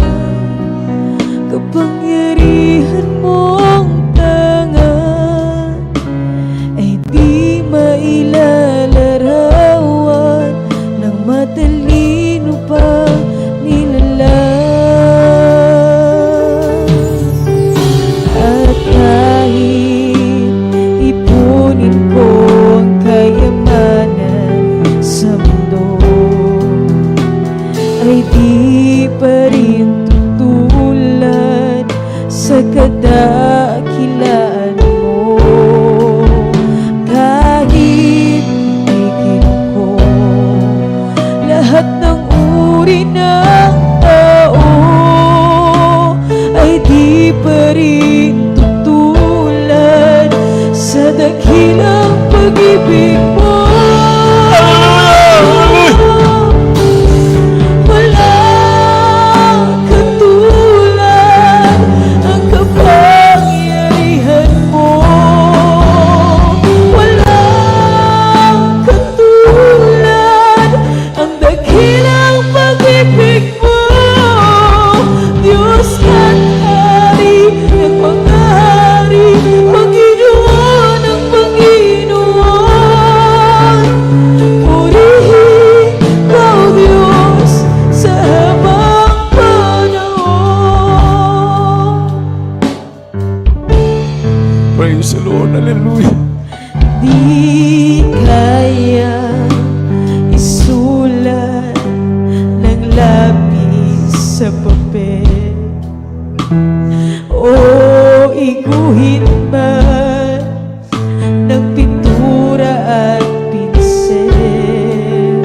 kapangyarihan mong tangan ay di mailalarawan ng matalino pa nilalang. At kahit ipunin ko ang kayamanan sa mundo, ay di pa rin tutulad sa kadakilaan mo. Kahit ibigin ko lahat ng uri ng tao, ay di pa rin tutulad sa dakilang pag-ibig mo. Walang katulad ang kapangyarihan mo. Walang katulad ang dakilang pag-ibig mo. Diyos ka't hari ng mga hari, Panginoon ng Panginoon. Purihin ka, O Diyos, sa habang panahon. Praise the Lord. Hallelujah. Di kaya isulat ng lapis sa papel, o iguhit man ng pintura at pinsel,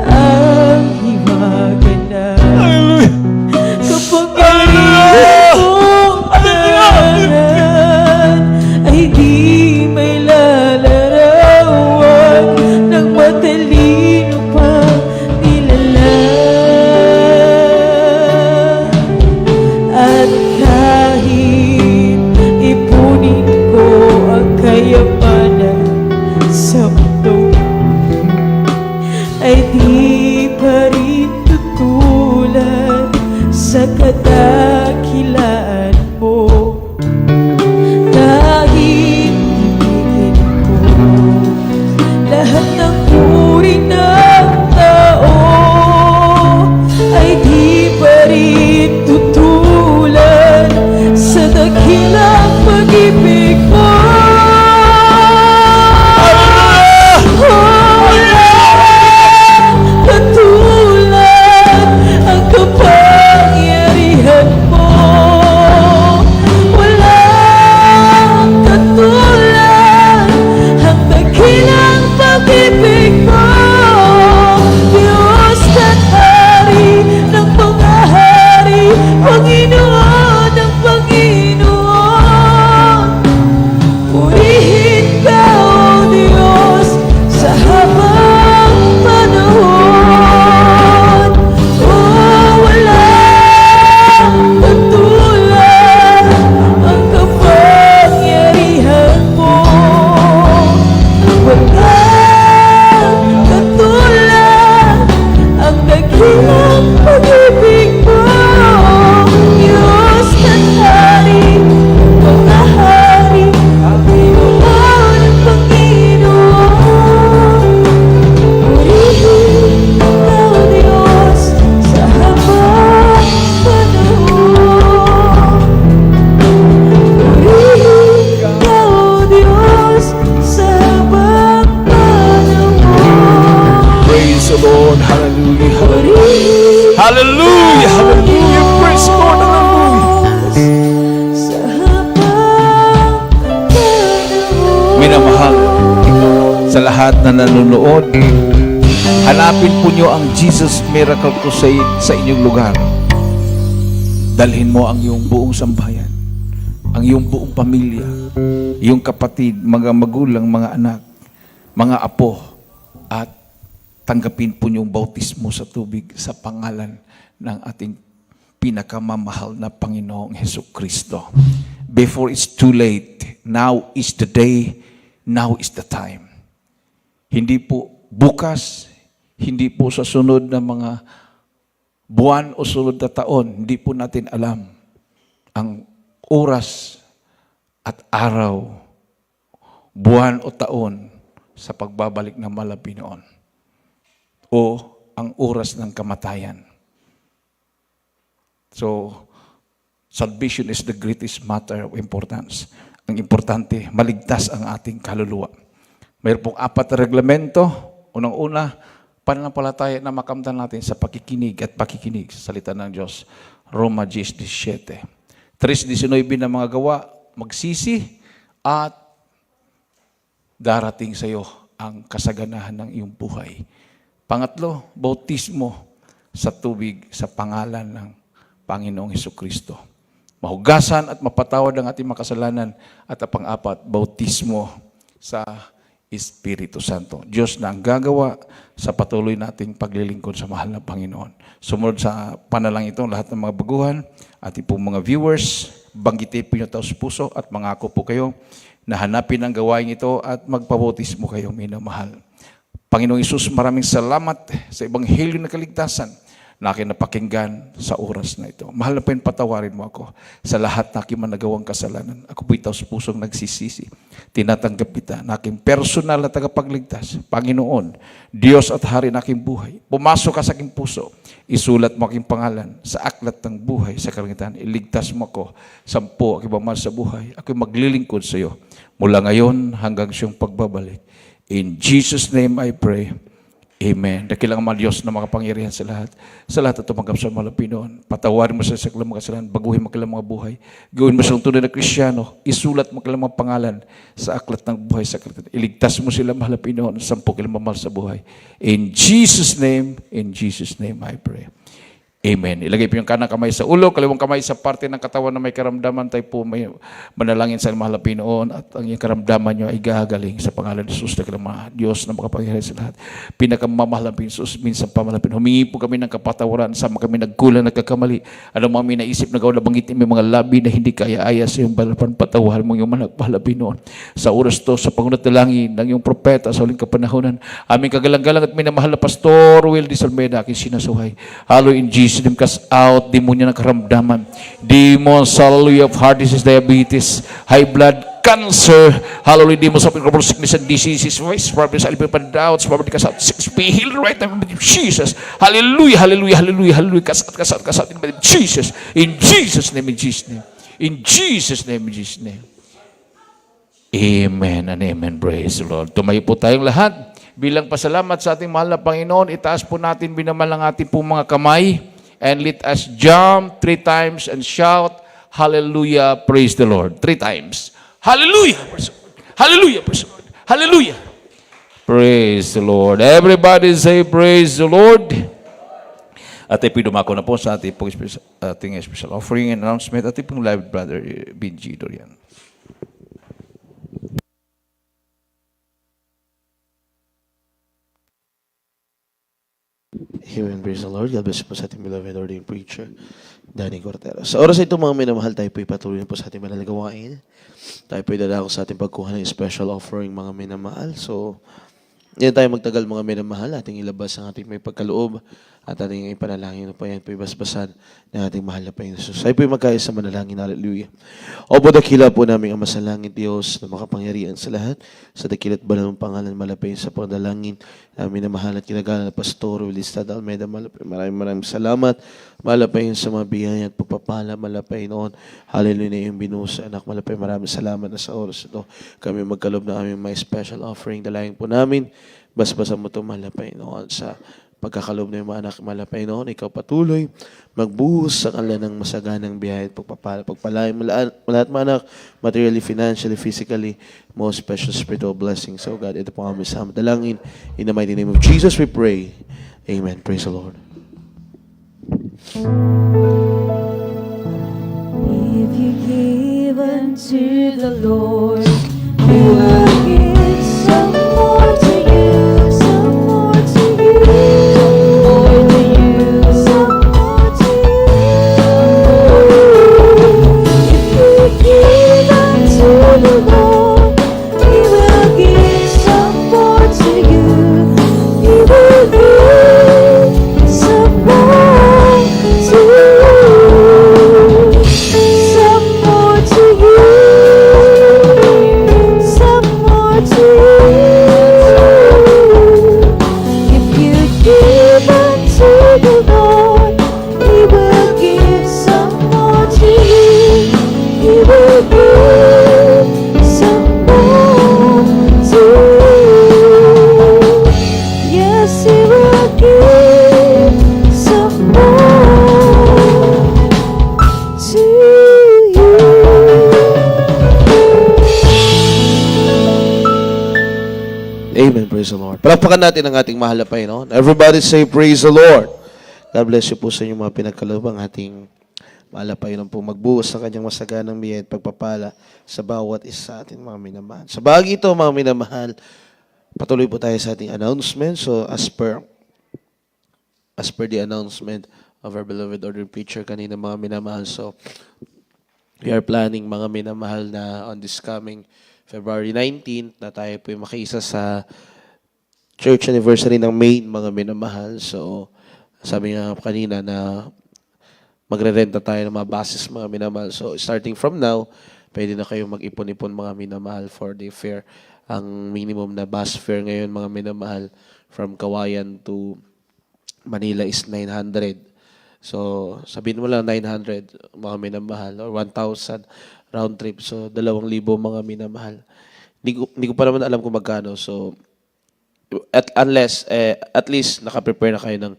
ang hiwagan na kapangyarihan mong tangan ay di may lalarawan ng matalino pa nilalang. At kahit ipunin Hallelujah! Hallelujah! Praise God! Hallelujah! Sa habang panahon. Minamahal, sa lahat na nanonood, hanapin po nyo ang Jesus Miracle Crusade sa inyong lugar. Dalhin mo ang iyong buong sambahayan, ang iyong buong pamilya, iyong kapatid, mga magulang, mga anak, mga apo, at tanggapin po niyong bautismo sa tubig sa pangalan ng ating pinakamamahal na Panginoong Hesukristo. Before it's too late, now is the day, now is the time. Hindi po bukas, hindi po sa sunod na mga buwan o sunod na taon, hindi po natin alam ang oras at araw, buwan o taon sa pagbabalik ng Malapinoon o ang oras ng kamatayan. So, salvation is the greatest matter of importance. Ang importante, maligtas ang ating kaluluwa. Mayroon pong 4 na reglamento. Unang-una, pananampalataya na makamtan natin sa pakikinig at pakikinig sa salita ng Diyos. Roma 10:17. 3:19 na mga gawa, magsisi at darating sa iyo ang kasaganahan ng iyong buhay. Pangatlo, bautismo sa tubig sa pangalan ng Panginoong Hesukristo. Mahugasan at mapatawad ang ating makasalanan. At ang pang-apat, bautismo sa Espiritu Santo. Diyos na ang gagawa sa patuloy nating paglilingkod sa mahal na Panginoon. Sumunod sa panalangin ito, lahat ng mga baguhan, ating pong mga viewers, banggitin po niyo taos puso at mangako po kayo na hanapin ang gawain ito at magpabautismo kayo, minamahal. Panginoong Isus, maraming salamat sa Ebanghelyo na kaligtasan na aking napakinggan sa oras na ito. Mahal na po yun, patawarin mo ako sa lahat na aking managawang kasalanan. Ako po'y taos pusong nagsisisi. Tinatanggap kita na aking personal na tagapagligtas. Panginoon, Diyos at Hari na aking buhay. Pumasok ka sa aking puso. Isulat mo aking pangalan sa aklat ng buhay sa kalangitan. Iligtas mo ako. 10 aking pamahal sa buhay. Ako'y maglilingkod sa iyo mula ngayon hanggang siyang pagbabalik. In Jesus' name I pray. Amen. Dakilang mga Diyos na makapangyarihan sa lahat. Sa lahat at tumanggap sa mga Pinoon. Patawarin mo sa saklang mga kasalanan. Baguhin mo kailang mga buhay. Gawin mo silang tunay na Kristiyano. Isulat mo kailang mga pangalan sa aklat ng buhay sa kalangitan. Iligtas mo sila mahal na Pinoon. 10 kailang mamahal sa buhay. In Jesus' name I pray. Amen. Ilagay po yung kanang kamay sa ulo, kaliwang kamay sa parte ng katawan na may karamdaman. Tayo po may manalangin sa mahal na Pinoon at ang iyong karamdaman nyo ay gagaling sa pangalan ni Jesus na mga Diyos na makapangyarihan sa lahat. Pinakamamahal na Jesus, minsan pamalapin. Humingi po kami ng kapatawaran, sama kami nagkulang, nagkakamali. Ano mga may naisip na gawin na bangitin, may mga labi na hindi kaya ayas sa iyong balapan, patawahan mo yung mahal na Pinoon. Sa oras to, sa pangunat na langin ng iyong propeta sa uling kapanahonan, aming kagalang-galang at minamahal na Pastor Will Di Salmeda, aking sinasuhay. Halo in Jesus' name, cast out demonya ng karamdaman. Demons, hallelujah, of heart disease, diabetes, high blood, cancer, hallelujah, demons of incurable sickness and diseases, voice problems, alipan doubts, poverty, cast out, sickness, be healed right now in the name of Jesus. Hallelujah, hallelujah, hallelujah, hallelujah, cast out in the name of Jesus. In Jesus' name, in Jesus' name. In Jesus' name, in Jesus' name. Amen and amen. Praise the Lord. Tumayo po tayong lahat. Bilang pasalamat sa ating mahal na Panginoon, itaas po natin binamal ang ating po mga kamay. And let us jump 3 times and shout, hallelujah, praise the Lord. 3 times. Hallelujah, praise the Lord. Hallelujah, praise the Lord. Hallelujah. Praise the Lord. Everybody say, praise the Lord. At ipinumako na po sa ating special offering and announcement. At ipong live brother, Benji Dorian. Amen. Praise the Lord. God bless po sa ating beloved ordained preacher, Danny Cortero. Sa oras na ito, mga minamahal, tayo po ipatuloy po sa ating manalagawain. Tayo po idadako sa ating pagkuha ng special offering, mga minamahal. So, yan tayo magtagal, mga minamahal. Ating ilabas ang ating may pagkaloob at ating ipanalangin po yan po ibasbasan ng ating mahal na Panginoon Jesus. Tayo po magkaya sa manalangin. Hallelujah. Opo, dakila po namin ang masalangin Diyos na makapangyarihan sa lahat. Sa dakilat ba ng pangalan malapay sa pagdalangin namin na mahal at kinagalan na Pastor Wilistad Almeida malapay. Maraming salamat. Malapay sa mga biyaya at pagpapala malapay noon. Hallelujah na yung binusa anak malapay. Maraming salamat na sa oras ito. Kami magkalob na aming may special offering. Dalangin po namin. Basbasan mo ito malapay noon sa pagkakaloob ng mga anak, mahal na Panginoon, ikaw patuloy magbuhos sa kanila ng masaganang biyahe at pagpalain mo lahat mga anak, materially, financially, physically, most precious spiritual blessings. So God, ito po ang aming sama. Dalangin, in the mighty name of Jesus we pray. Amen. Praise the Lord. If you give unto the Lord, He will give some more to you, some more to you, some more to you. If you give unto the Lord, He will give some more to you. He will give some more to you. Some more to you. Some more to you. If you give unto the Lord, He will give some more to you. He will give some more to you. Yes, He will give some more to you. Amen. Praise the Lord. Palakpakan natin ang ating mahal na Panginoon. Everybody say, praise the Lord. God bless you po sa inyong mga pinagkaloob ang ating mahal na Panginoon po magbuhos sa kanyang masaganang biyaya at pagpapala sa bawat isa sa ating mga minamahal. Sa bahagi ito, mga minamahal, patuloy po tayo sa ating announcement. So, as per the announcement of our beloved ordained preacher kanina, mga minamahal. So, we are planning, mga minamahal, na on this coming February 19th na tayo po makiisa sa church anniversary ng Maine, mga minamahal. So, sabi nga kanina na magre-renta tayo ng mga buses, mga minamahal. So, starting from now, pwede na kayo mag-ipon-ipon, mga minamahal, for the fare. Ang minimum na bus fare ngayon, mga minamahal, from Kawayan to Manila is 900. So, sabihin mo lang 900, mga minamahal, or 1,000 round trip. So, 2,000, mga minamahal. Hindi ko pa naman alam kung magkano. So, at least nakaprepare na kayo ng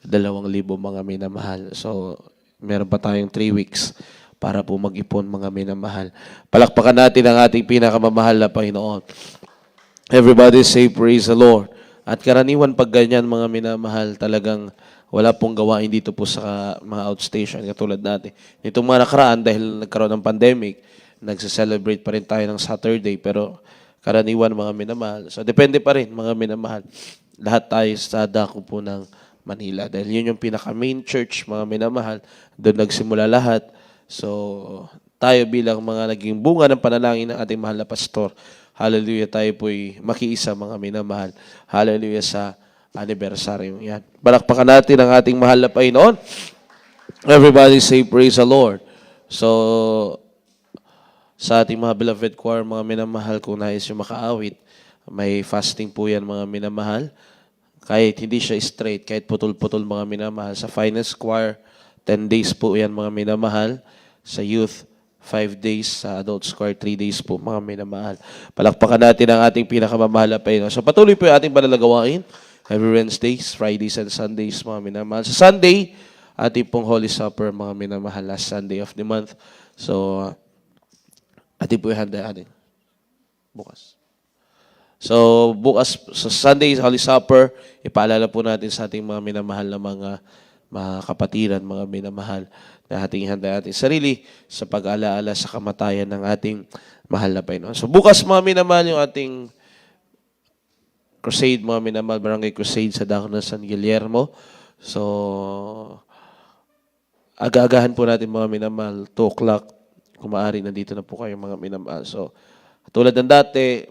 2,000, mga minamahal. So, meron pa tayong 3 weeks para po mag-ipon, mga minamahal. Palakpakan natin ang ating pinakamamahal na Panginoon. Everybody say, praise the Lord. At karaniwan pag ganyan, mga minamahal, talagang wala pong gawain dito po sa mga outstation katulad natin. Nitong mga nakaraan, dahil nagkaroon ng pandemic, nagse-celebrate pa rin tayo ng Saturday, pero karaniwan, mga minamahal. So, depende pa rin, mga minamahal. Lahat tayo sa dako po ng Manila. Dahil yun yung pinaka-main church, mga minamahal. Doon nagsimula lahat. So, tayo bilang mga naging bunga ng panalangin ng ating mahal na pastor, hallelujah, tayo po'y makiisa, mga minamahal. Hallelujah sa anniversary yan. Balakpakan natin ang ating mahal na Panginoon. Everybody say, praise the Lord. So, sa ating mga beloved choir, mga minamahal, kung nais yung makaawit, may fasting po yan, mga minamahal. Kahit hindi siya straight, kahit putol-putol, mga minamahal. Sa finest choir, 10 days po yan, mga minamahal. Sa youth, 5 days. Sa adult choir, 3 days po, mga minamahal. Palakpakan natin ang ating pinakamamahal na Panginoon. So, patuloy po yung ating panalagawain. Every Wednesdays, Fridays, and Sundays, mga minamahal. Sa Sunday, ating pong Holy Supper, mga minamahal, last Sunday of the month. So, ating po ihanda atin. Bukas. So, bukas, sa Sunday, Holy Supper, ipaalala po natin sa ating mga minamahal na mga kapatiran, mga minamahal, na ating ihanda ating sarili sa pag-alaala sa kamatayan ng ating mahal na Panginoon. So, bukas, mga minamahal, yung ating crusade, mga minamahal, barangay crusade sa dako ng San Guillermo. So, aga-agahan po natin, mga minamahal, 2 o'clock, kung maaari, nandito na po kayo, mga minamahal. So, tulad ng dati,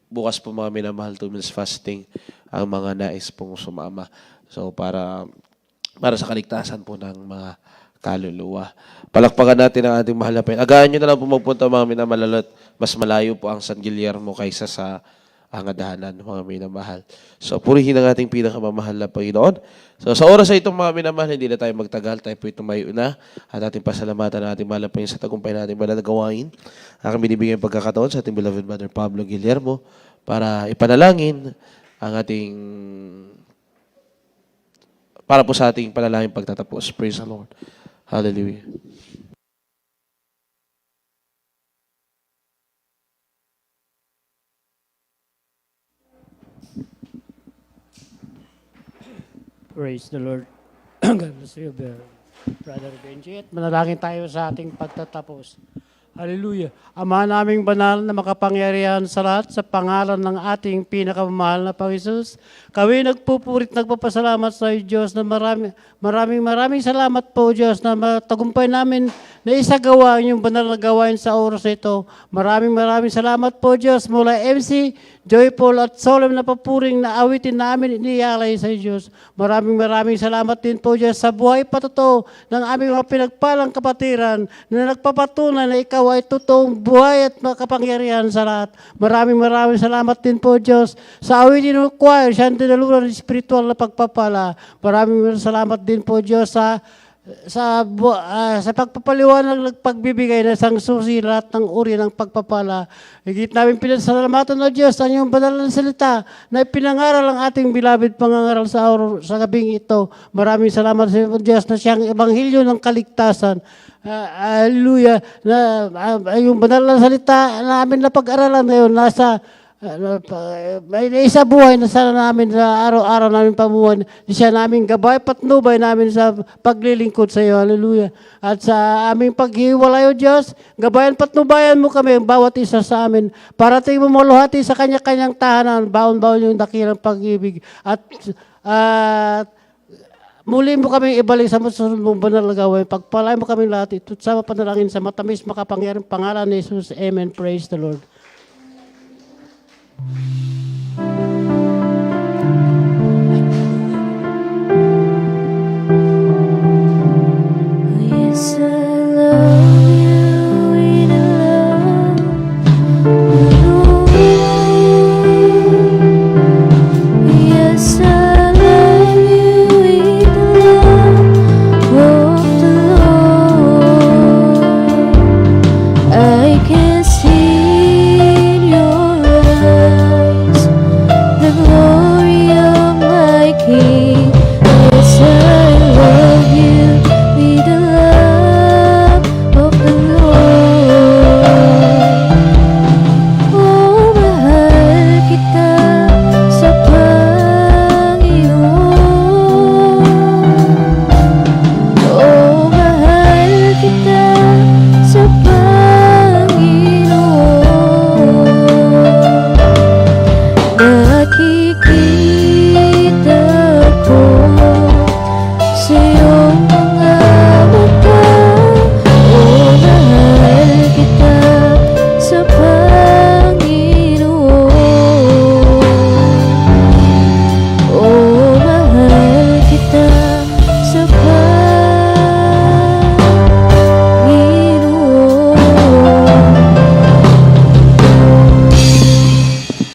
bukas po, mga minamahal, 2 meals fasting, ang mga nais pong sumama. So, para sa kaligtasan po ng mga kaluluwa. Palakpakan natin ang ating mahal na Panginoon. Agahan nyo na lang po magpunta, mga minamahal, at mas malayo po ang San Guillermo kaysa sa angadahanan, mga minamahal. So, purihin ang ating pinakamamahal na Panginoon. So, sa oras na itong, mga minamahal, hindi na tayo magtagal. Tayo po tumayo na at ating pasalamatan na ating mahal na Panginoon sa tagumpay natin banal na gawain. Aking binibigyan pagkakataon sa ating beloved Brother Pablo Guillermo para ipanalangin ang ating para po sa ating panalangin pagtatapos. Praise the Lord. Hallelujah. Praise the Lord. God bless you, Brother Benji. At manalangin tayo sa ating pagtatapos. Hallelujah. Ama naming banal na makapangyarihan sa lahat, sa pangalan ng ating pinakamamahal na Panginoon, kami nagpupurit, nagpapasalamat sa iyo, Diyos, na maraming salamat po, Diyos, na matagumpay namin na isagawa ang inyong banal na gawain sa oras ito. Maraming salamat po, Diyos, mula MC, joyful at solemn na papuring na awitin namin inialay sa Diyos. Maraming salamat din po, Diyos, sa buhay patotoo ng aming mga pinagpalang kapatiran na nagpapatunay na ikaw ay totoong buhay at makapangyarihan sa lahat. Maraming salamat din po, Diyos, sa awitin ng choir, siya ang dinalunan ng spiritual na pagpapala. Maraming salamat din po, Diyos, sa pagpapaliwanag ng pagbibigay na isang susi lahat ng uri ng pagpapala. Higit namin pinasalamatan o Diyos ang iyong banal na salita na ipinangaral ang ating bilabid pangangaral sa gabing ito. Maraming salamat sa iyo, Diyos, na siyang ebanghelyo ng kaligtasan. Hallelujah. Yung banal na salita namin na pag-aralan ngayon nasa may isa buhay na sana namin sa araw-araw namin pamuhan. Siya namin gabay patnubay namin sa paglilingkod sa iyo. Hallelujah. At sa aming paghiwalay, O Diyos, gabayan patnubayan mo kami, bawat isa sa amin. Parating mo maluhati sa kanya-kanyang tahanan, baon-baon yung dakilang pag-ibig. At muli mo kami ibalik sa musunod mong banal na gawain. Pagpalay mo kami lahat. Ito sa panalangin sa matamis makapangyarang pangalan ni Jesus. Amen. Praise the Lord. Yes, I love you with a love. Yes, I love you with the love of the Lord. I can